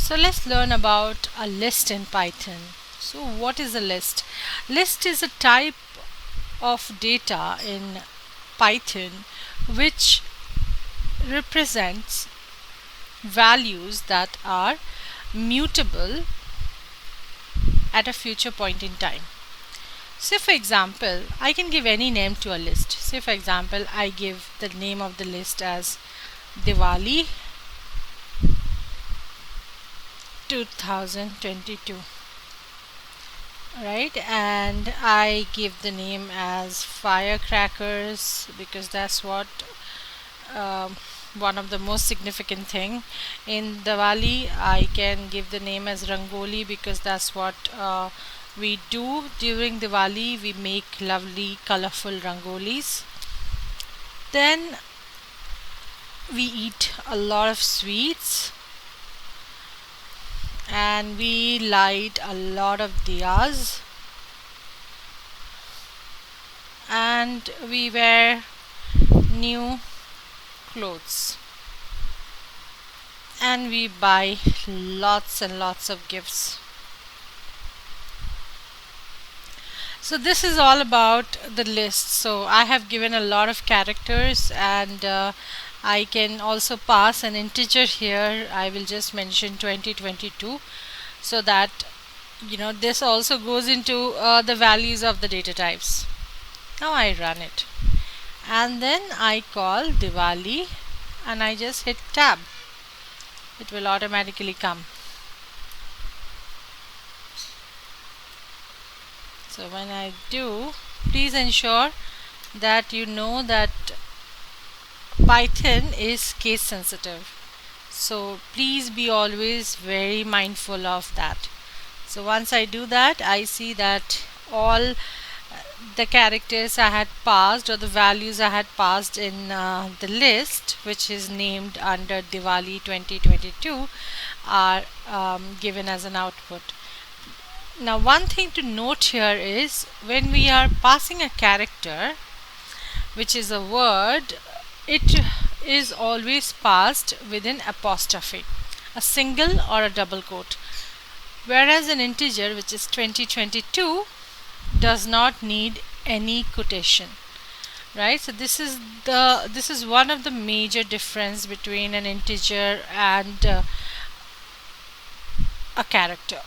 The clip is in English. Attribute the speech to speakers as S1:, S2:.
S1: So let's learn about a list in Python. So what is a list? List is a type of data in Python which represents values that are mutable at a future point in time. Say for example, I can give any name to a list. Say for example, I give the name of the list as Diwali 2022, right? And I give the name as firecrackers because that's what um, one of the most significant thing in Diwali. I can give the name as Rangoli because that's what we do during Diwali. We make lovely colorful rangolis. Then we eat a lot of sweets and we light a lot of diyas and we wear new clothes and we buy lots and lots of gifts. So this is all about the list. So I have given a lot of characters and I can also pass an integer here. I will just mention 2022 so that this also goes into the values of the data types. Now I run it and then I call Diwali and I just hit tab. It will automatically come. So when I do, please ensure that you know that Python is case sensitive. So please be always very mindful of that. So once I do that, I see that all the characters I had passed or the values I had passed in the list, which is named under Diwali 2022, are given as an output. Now one thing to note here is when we are passing a character, which is a word, it is always passed with an apostrophe, a single or a double quote. Whereas an integer, which is 2022, does not need any quotation, right? So this is one of the major difference between an integer and a character.